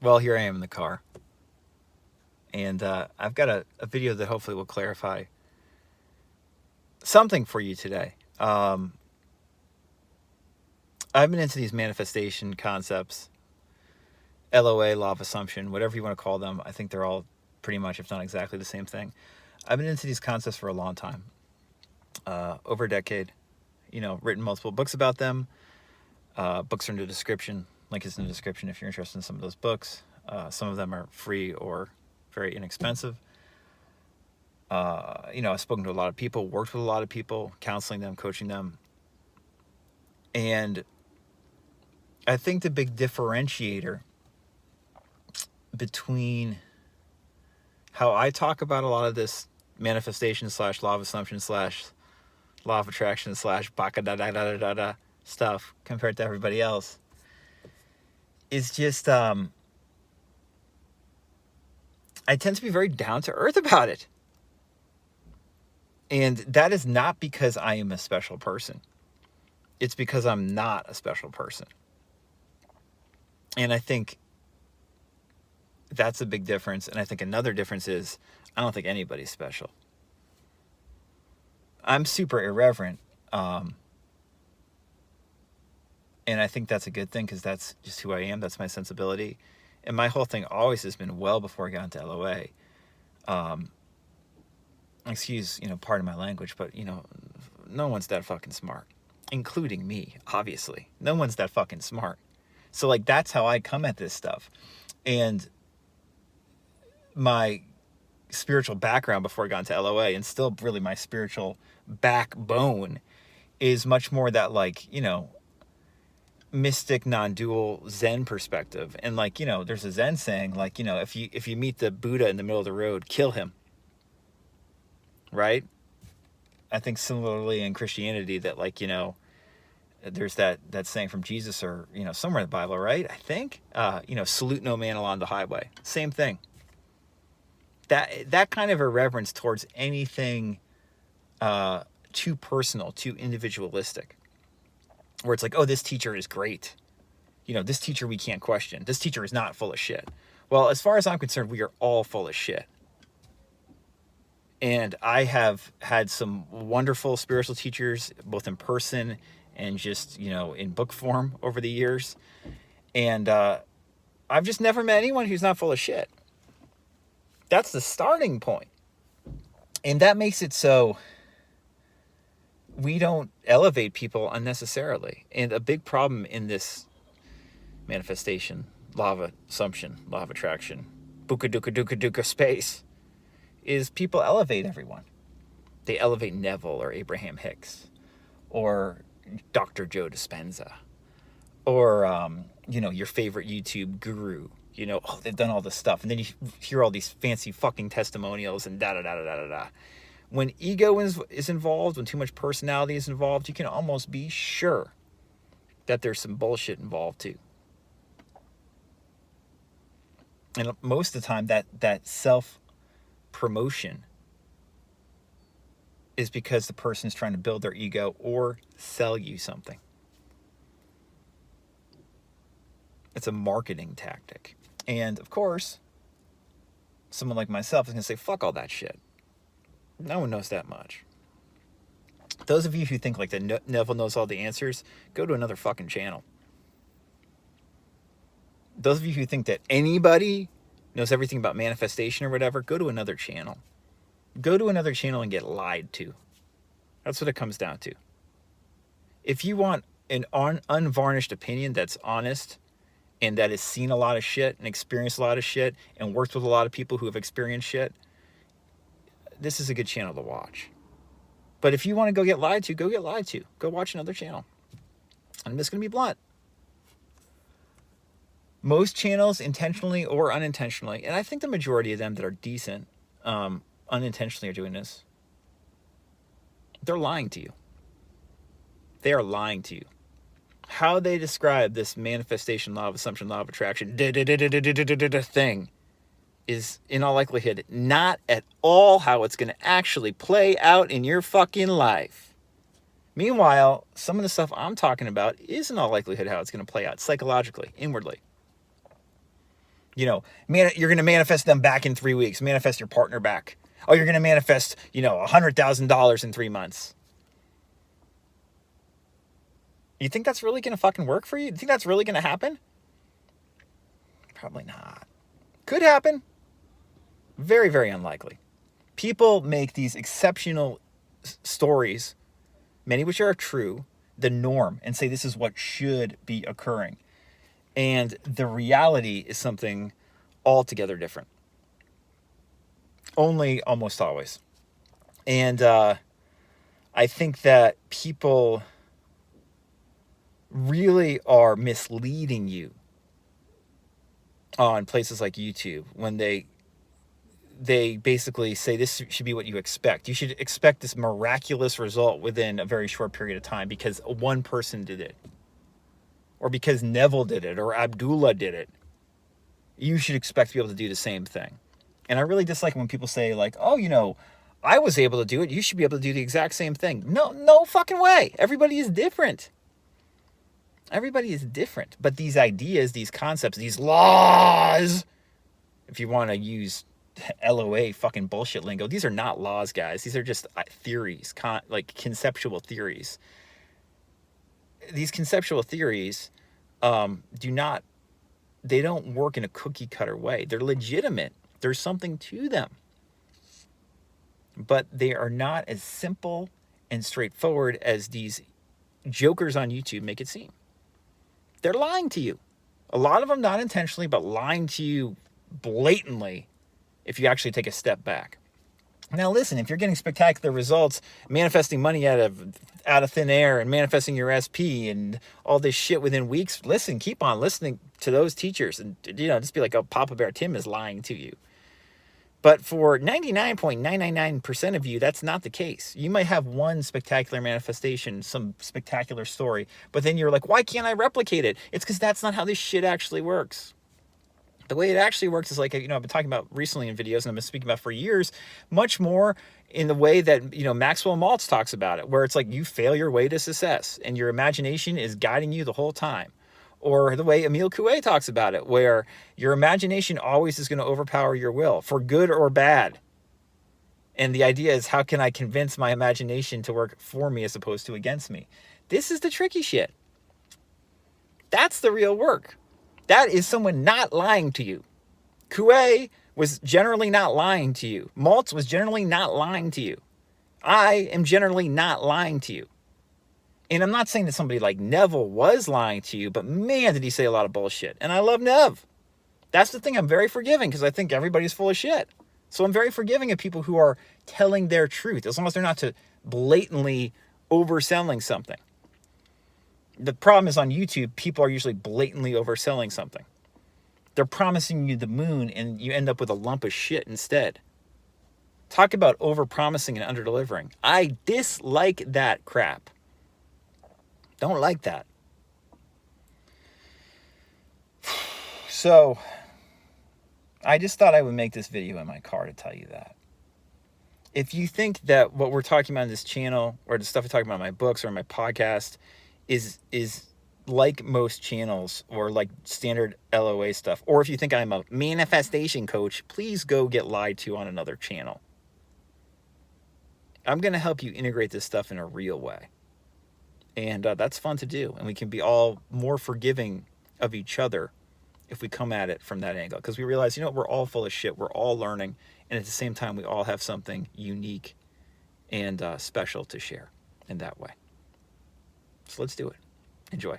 Well, here I am in the car. And I've got a video that hopefully will clarify something for you today. I've been into these manifestation concepts, LOA, law of assumption, whatever you want to call them. I think they're all pretty much, if not exactly, the same thing. I've been into these concepts for a long time, over a decade. Written multiple books about them. Books are in the description. Link is in the description if you're interested in some of those books. Some of them are free or very inexpensive. I've spoken to a lot of people, worked with a lot of people, counseling them, coaching them. And I think the big differentiator between how I talk about a lot of this manifestation / law of assumption / law of attraction / baka da da da da da stuff compared to everybody else is just I tend to be very down to earth about it. And that is not because I am a special person. It's because I'm not a special person. And I think that's a big difference. And I think another difference is I don't think anybody's special. I'm super irreverent. And I think that's a good thing because that's just who I am. That's my sensibility. And my whole thing always has been well before I got into LOA. Excuse, pardon my language, but, no one's that fucking smart, including me, obviously. No one's that fucking smart. So, that's how I come at this stuff. And my spiritual background before I got into LOA, and still really my spiritual backbone, is much more that, mystic, non-dual Zen perspective. And, there's a Zen saying, if you meet the Buddha in the middle of the road, kill him. Right? I think similarly in Christianity that there's that saying from Jesus or, somewhere in the Bible, right? I think, salute no man along the highway. Same thing. That kind of irreverence towards anything too personal, too individualistic, where it's like, oh, this teacher is great. This teacher we can't question. This teacher is not full of shit. Well, as far as I'm concerned, we are all full of shit. And I have had some wonderful spiritual teachers, both in person and just, in book form over the years. And I've just never met anyone who's not full of shit. That's the starting point. And that makes it so we don't elevate people unnecessarily. And a big problem in this manifestation, law of assumption, law of attraction, buka duka duka duka space, is people elevate everyone. They elevate Neville or Abraham Hicks or Dr. Joe Dispenza or, your favorite YouTube guru. Oh, they've done all this stuff. And then you hear all these fancy fucking testimonials and da-da-da-da-da-da. When ego is involved, when too much personality is involved, you can almost be sure that there's some bullshit involved too. And most of the time, that self-promotion is because the person is trying to build their ego or sell you something. It's a marketing tactic. And, of course, someone like myself is going to say, fuck all that shit. No one knows that much. Those of you who think that Neville knows all the answers, go to another fucking channel. Those of you who think that anybody knows everything about manifestation or whatever, go to another channel. Go to another channel and get lied to. That's what it comes down to. If you want an unvarnished opinion that's honest and that has seen a lot of shit and experienced a lot of shit and worked with a lot of people who have experienced shit, this is a good channel to watch. But if you want to go get lied to, go get lied to. Go watch another channel. I'm just going to be blunt. Most channels, intentionally or unintentionally, and I think the majority of them that are decent, unintentionally are doing this, they're lying to you. They are lying to you. How they describe this manifestation, law of assumption, law of attraction thing is, in all likelihood, not at all how it's going to actually play out in your fucking life. Meanwhile, some of the stuff I'm talking about is in all likelihood how it's going to play out psychologically, inwardly. You know, you're going to manifest them back in 3 weeks. Manifest your partner back. Oh, you're going to manifest, $100,000 in 3 months. You think that's really going to fucking work for you? You think that's really going to happen? Probably not. Could happen. Very, very unlikely. People make these exceptional stories, many which are true, the norm, and say this is what should be occurring. And the reality is something altogether different. Only almost always. And I think that people really are misleading you on places like YouTube when they basically say this should be what you expect. You should expect this miraculous result within a very short period of time because one person did it. Or because Neville did it, or Abdullah did it. You should expect to be able to do the same thing. And I really dislike when people say, like, oh, I was able to do it. You should be able to do the exact same thing. No fucking way. Everybody is different. Everybody is different. But these ideas, these concepts, these laws, if you want to use LOA fucking bullshit lingo, these are not laws, guys. These are just theories, like conceptual theories. These conceptual theories they don't work in a cookie cutter way. They're legitimate. There's something to them. But they are not as simple and straightforward as these jokers on YouTube make it seem. They're lying to you. A lot of them not intentionally, but lying to you blatantly if you actually take a step back. Now listen, if you're getting spectacular results, manifesting money out of thin air and manifesting your SP and all this shit within weeks, listen, keep on listening to those teachers and, just be like, oh, Papa Bear Tim is lying to you. But for 99.999% of you, that's not the case. You might have one spectacular manifestation, some spectacular story, but then you're like, why can't I replicate it? It's because that's not how this shit actually works. The way it actually works is like, I've been talking about recently in videos and I've been speaking about for years, much more in the way that, Maxwell Maltz talks about it, where it's like you fail your way to success and your imagination is guiding you the whole time. Or the way Emile Coué talks about it, where your imagination always is going to overpower your will, for good or bad. And the idea is, how can I convince my imagination to work for me as opposed to against me? This is the tricky shit. That's the real work. That is someone not lying to you. Coué was generally not lying to you. Maltz was generally not lying to you. I am generally not lying to you. And I'm not saying that somebody like Neville was lying to you, but man, did he say a lot of bullshit. And I love Nev. That's the thing. I'm very forgiving because I think everybody's full of shit. So I'm very forgiving of people who are telling their truth, as long as they're not blatantly overselling something. The problem is on YouTube, people are usually blatantly overselling something. They're promising you the moon and you end up with a lump of shit instead. Talk about over-promising and under-delivering. I dislike that crap. Don't like that. So, I just thought I would make this video in my car to tell you that. If you think that what we're talking about in this channel, or the stuff I'm talking about in my books or in my podcast, is like most channels or like standard LOA stuff, or if you think I'm a manifestation coach, please go get lied to on another channel. I'm going to help you integrate this stuff in a real way. And that's fun to do. And we can be all more forgiving of each other if we come at it from that angle. Because we realize, we're all full of shit. We're all learning. And at the same time, we all have something unique and special to share in that way. So let's do it. Enjoy.